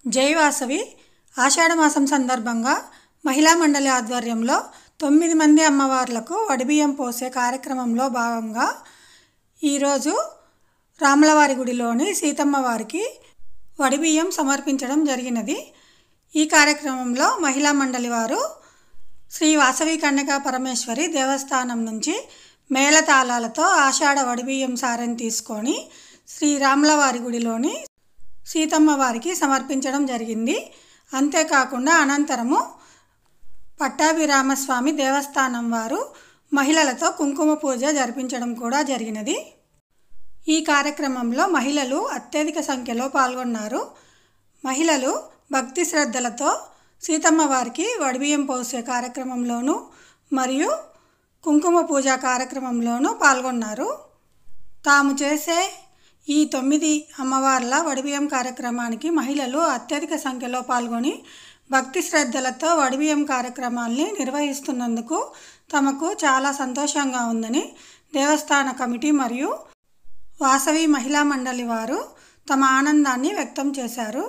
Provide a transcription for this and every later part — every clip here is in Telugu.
జై వాసవి ఆషాఢమాసం సందర్భంగా మహిళా మండలి ఆధ్వర్యంలో 9 మంది అమ్మవార్లకు వడిబియ్యం పోసే కార్యక్రమంలో భాగంగా ఈరోజు రాములవారి గుడిలోని సీతమ్మ వారికి వడిబియ్యం సమర్పించడం జరిగినది। ఈ కార్యక్రమంలో మహిళా మండలి వారు శ్రీ వాసవి కన్యకా పరమేశ్వరి దేవస్థానం నుంచి మేళతాళాలతో ఆషాఢ వడిబియ్యం సారెని తీసుకొని శ్రీ రాములవారి గుడిలోని సీతమ్మ వారికి సమర్పించడం జరిగింది। అంతేకాకుండా అనంతరము పట్టాభిరామస్వామి దేవస్థానం వారు మహిళలతో కుంకుమ పూజ జరిపించడం కూడా జరిగినది। ఈ కార్యక్రమంలో మహిళలు అత్యధిక సంఖ్యలో పాల్గొన్నారు। మహిళలు భక్తి శ్రద్ధలతో సీతమ్మ వారికి వడిబియ్యం పోసే కార్యక్రమంలోనూ మరియు కుంకుమ పూజ కార్యక్రమంలోనూ పాల్గొన్నారు। తాము చేసే ఈ 9 అమ్మవార్ల వడిబియ్యం కార్యక్రమానికి మహిళలు అత్యధిక సంఖ్యలో పాల్గొని భక్తి శ్రద్ధలతో వడిబియ్యం కార్యక్రమాల్ని నిర్వహిస్తున్నందుకు తమకు చాలా సంతోషంగా ఉందని దేవస్థాన కమిటీ మరియు వాసవి మహిళా మండలి వారు తమ ఆనందాన్ని వ్యక్తం చేశారు।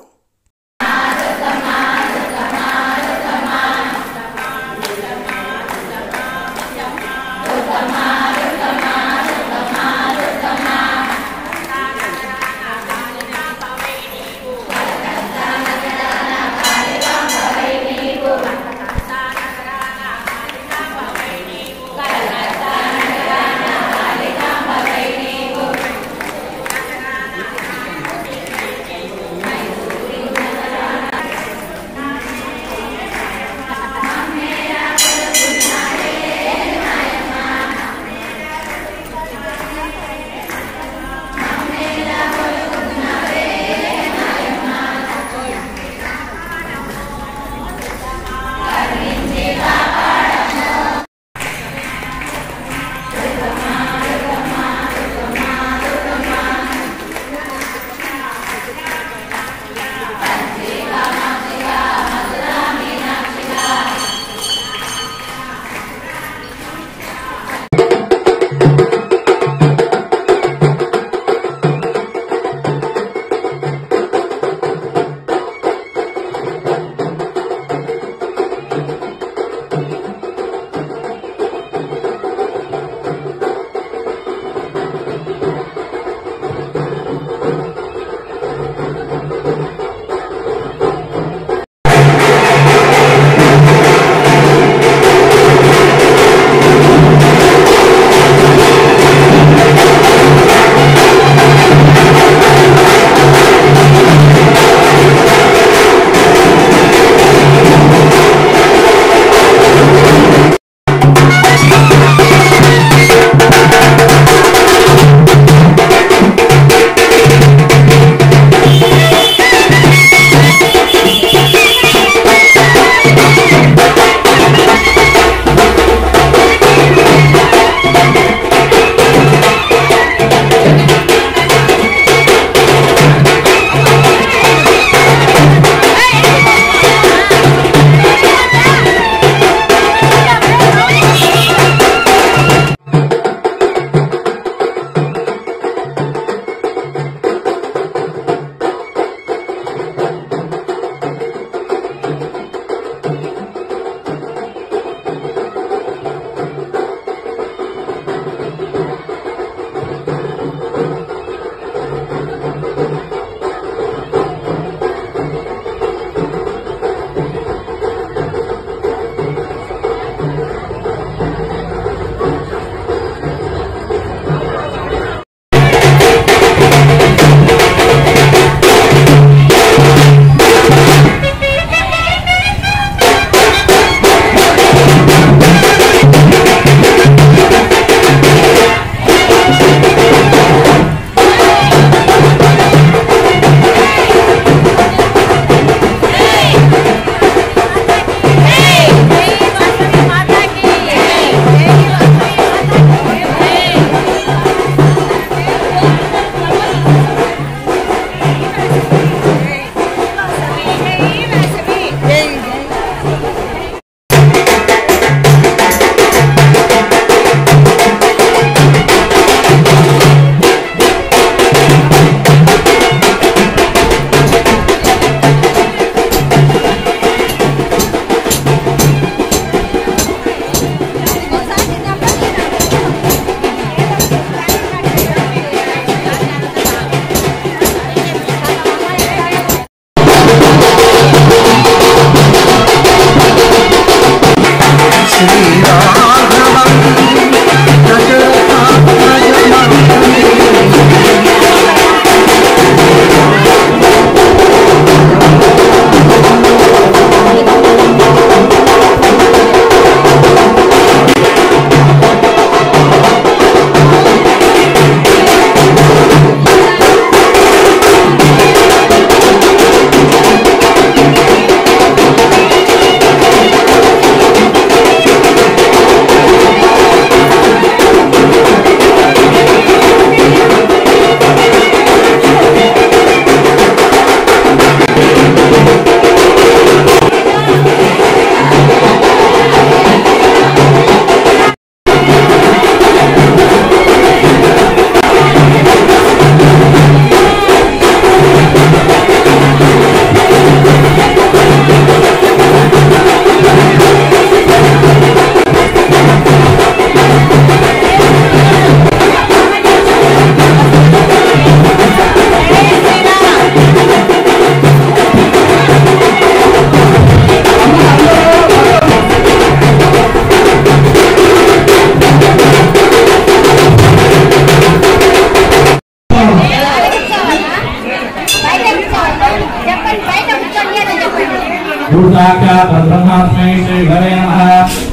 साक्षात् ब्रह्मास्मै श्री हरे नमः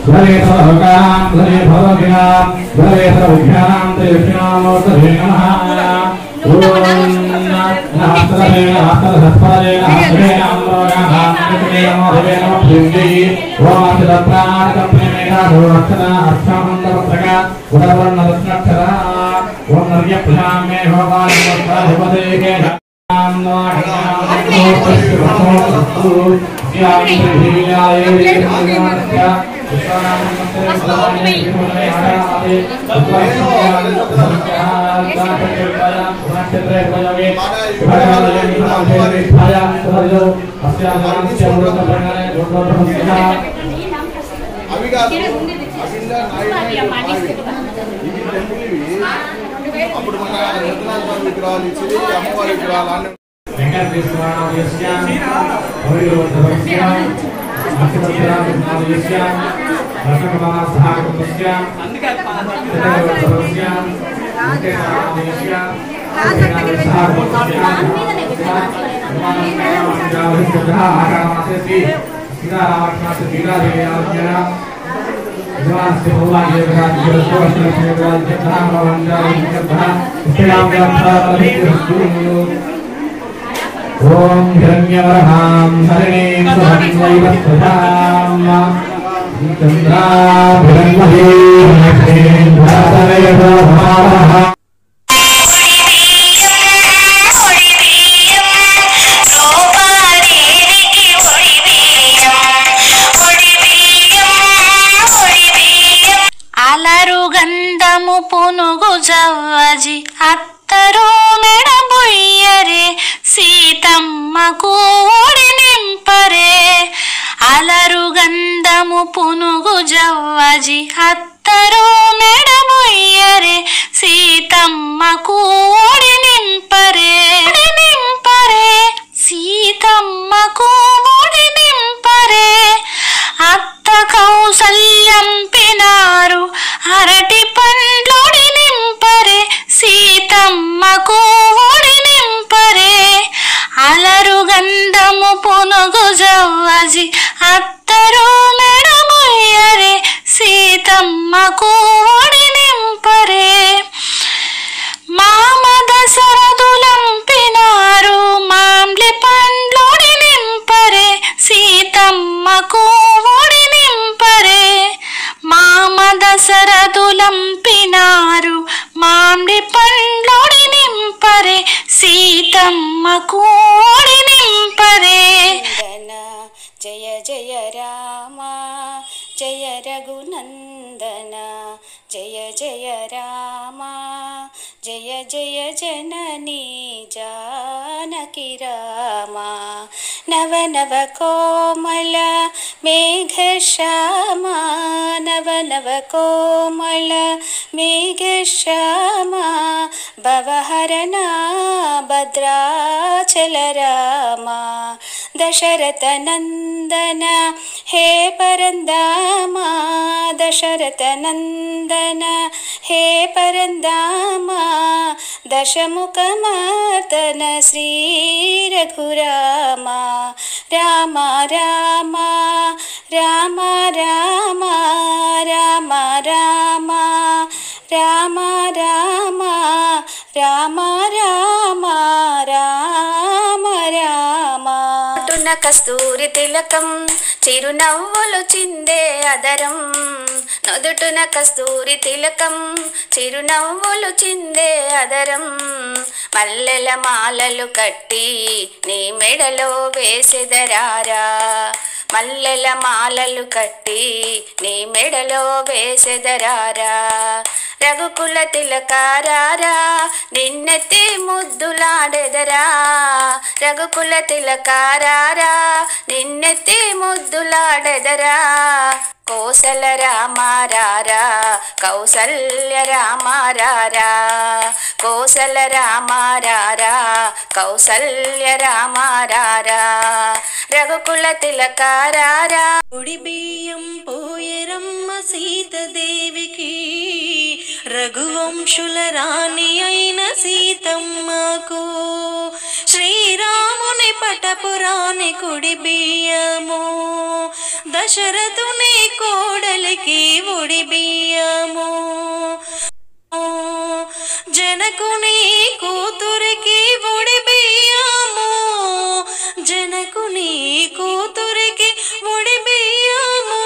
हरे सर्वलोकानां हरे भवभीनां हरे सर्वविघ्नानां त्रिविघ्नामूर्तये नमः ओम नास्त्रहे नास्त्रसत्परे नास्त्रे नामोगानां नित्ये नमो देवे नमो भृङ्गी ओम सिद्धप्राणकप्रेमेका गोरक्षणा अर्थामन्तरत्रका गुणवर्णरत्नक्षरा ओम नर्यप्रजां मे भगवान् అప్పుడు మన రత్నాల విగ్రహాలు ఇచ్చి అమ్మవారి విగ్రహాలు ओम हिरण्यवर्णां हरिणीं सुहंसैवस्वधाम् चन्द्राभिरन्महे लक्ष्मीं भरतरयसोभावः అలరుగంధము పునుగు జవ్వజి అత్తరు మెడబుయ్యరే సీతమ్మకు ఓడి నింపరే అలరుగంధము పునుగు జవ్వజి అత్తరు మెడబుయ్యరే సీతమ్మకు ఓడి నింపరే సీతమ్మకు ఓడి నింపరే అత్త కౌసల్యం పినారు అరటి పండ్లోడి నింపరే సీతమ్మకు ఓడి నింపరే అలరుగంధము పునుగు జవ్వజి అత్తరు మెడబుయ్యరే సీతమ్మకు ఓడి నింపరే మామ దశరథులంపినారు మాంబ్లి పండ్లోడి నింపరే సీతమ్మకు ఓడి నింపరే మామ దశరథులంపినారు మాంబ్లి పండ్లోడి నింపరే సీతమ్మకు ఓడి నింపరే జయ జయ రామ జయ రఘునందన జయ జయ రామ జయ జయ జననీ జానకి రామ నవ నవ కోమల మేఘశ్యామ నవ నవ కోమల మేఘశ్యామ భవహరణ భద్రాచల రామ దశరథ నందన హే పరందామ దశరథ నందన హే పరందామ దశముఖమర్దన శ్రీ రఘురామ రామ రామ రామ రామ రామ రామ రామ రామ రామ రామ రామ రామ కస్తూరి తిలకం చిరునవ్వులు చిందే అదరం నుదుటున కస్తూరి తిలకం చిరునవ్వులు చిందే అదరం మల్లెల మాలలు కట్టి నీ మెడలో వేసెదరారా మల్లెల మాలలు కట్టి నీ మెడలో వేసెదరారా రఘుకుల తిలకారారా నిన్నెత్తి ముద్దులాడెదరా రఘుకుల తిలకారారా నిన్నెత్తి ముద్దులాడెదరా కోసల రామారారా కౌసల్య రామారారా కోసల రామారారా కౌసల్య రామారారా రఘుకుల తిలకారారా ఉడి బియ్యం పోయరమ్మ సీతదేవికి రఘువంశుల రాణి అయిన సీతమ్మకు శ్రీరాముని పటపురాణి కుడి బియ్యము దశరథుని కోడలికి ఒడి బియ్యము జనకుని కూతురికి ఒడి బియ్యము జనకుని కూతురికి ఒడి బియ్యము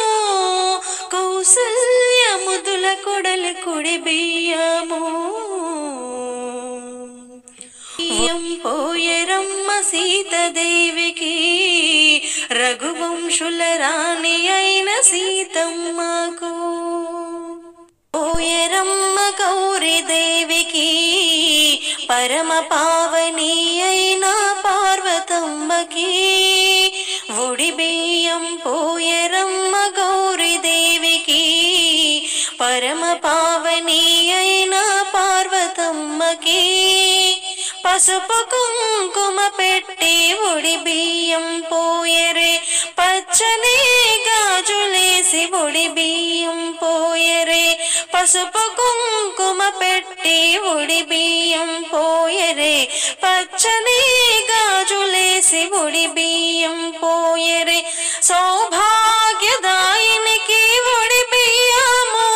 కౌసల్యముదుల కొడలి కుడి బియ్యము పోయరమ్మ సీతదేవికి రఘువంశుల రాణి అయిన సీతమ్మకు పోయరమ్మ గౌరీదేవికి పరమ పావని అయిన పార్వతమ్మకి ఒడి బియ్యం పోయరమ్మ గౌరీదేవికి పరమ పావని అయిన పార్వతమ్మకి పసుపు కుంకుమ పెట్టి ఒడి బియ్యం పోయరే పచ్చని గాజులేసి ఒడి బియ్యం పోయరే పసుపు కుంకుమ పెట్టి ఒడి బియ్యం పోయరే పచ్చని గాజులేసి ఒడి బియ్యం పోయరే సౌభాగ్యదాయినికి ఒడి బియ్యము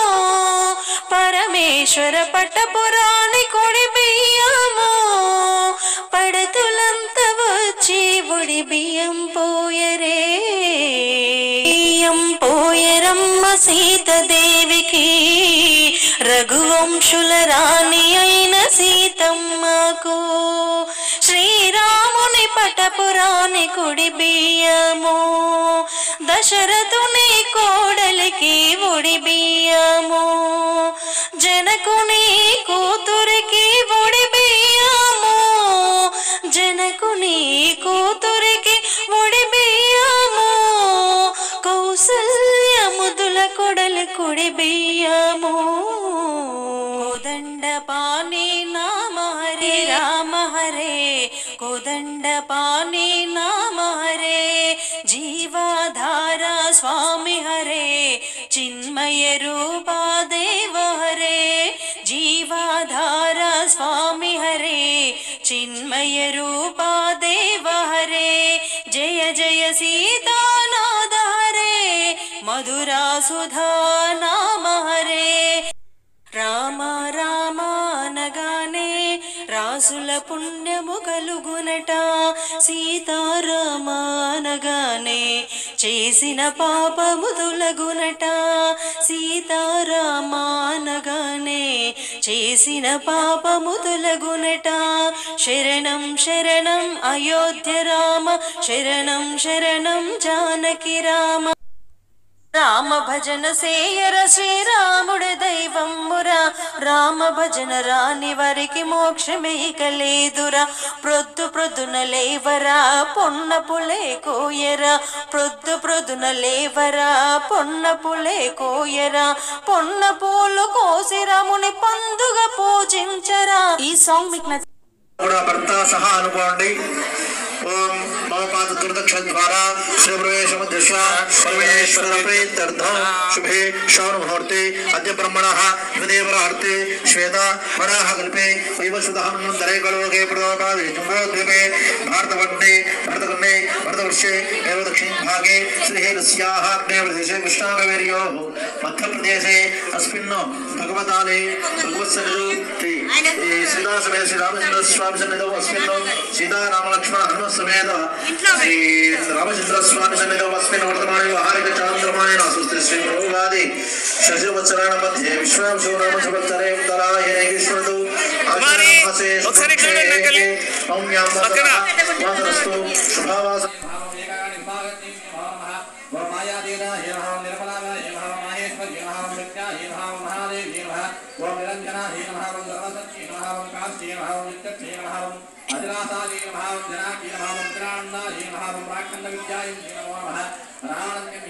పరమేశ్వర పట్టపురాణి కొడి బియ్యము పడతులంతా వచ్చి ఒడి బియ్యం పోయరే బియ్యం పోయరమ్మ సీతదేవికి రఘువంశుల రాణి అయిన సీతమ్మకు శ్రీరాముని పటపురాణి కుడి బియ్యము దశరథుని కోడలికి ఒడి బియ్యము జనకుని కూతురికి ఒడి బియ్యము జనకుని కూతురికి ఒడి బియ్యము కౌసల్యముదుల కొడలి కుడి బియ్యము కోదండపాణి నామ హరే రామ హరే కోదండపాణి నామ హరే జీవాధార స్వామి హరే చిన్మయ రూపా దేవ హరే జీవాధార స్వామి హరే చిన్మయ రూపా దేవ హరే జయ జయ సీతానాథ హరే మధురా సుధా నామ హరే రామ రామ అనగానే రాసుల పుణ్యము కలుగునట సీతారామ అనగానే చేసిన పాపము తొలగునట సీతారామ అనగానే చేసిన పాపము తొలగునట శరణం శరణం అయోధ్య రామ శరణం శరణం జానకి రామ రామ భజన సేయర శ్రీరాముడు దైవమురా రామ భజన రాని వారికి మోక్షమే కలేదురా ప్రొద్దు ప్రొద్దున లేవరా పొన్న పులే కోయరా ప్రొద్దు ప్రొద్దున లేవరా పొన్న పులే కోయరా పొన్న పూలు కోసి రాముని పందుగా పూజించరా ఈ సాంగ్ మీకు భర్త సహా అనుకోండి ओम मम पाद दुर्दक्षिण द्वारा श्री प्रवेश मध्यस्व परमेश्वर प्रीत्यर्थम शुभे श्रवण मुहूर्ते अद्य ब्रह्मणः द्विदेवरार्ते श्वेता वराह कल्पे वैवस्वतः मन्वन्तरे कल्पके प्रदोषकाले जम्बोद्वीपे भारतवर्णे भरतखण्डे भरतवर्षे एव दक्षिण भागे श्रीहरस्याः अग्नेयप्रदेशे कृष्णावेर्योः मध्यप्रदेशे अस्मिन् भगवताले भगवत्सन्निधौ श्रीदासमेत श्रीरामचन्द्र स्वामी सन्निधौ अस्मिन् सीतारामलक्ष्मण हनुमत् समेत श्री रामचंद्र स्वामी सन्निधौ अस्मिन् वर्तमाने व्यवहारिक चान्द्रमानेन सुस्ति श्री प्रभुवादि शशिवत्सराण मध्ये विश्वावसु नाम संवत्सरे उत्तरायणे कृष्णऋतौ आषाढमासे नवम्यां वासरस्तु शुभावास अजरासाली महावंजना की महामंत्रान्ना ही महामंत्राखंड विद्याय नमः।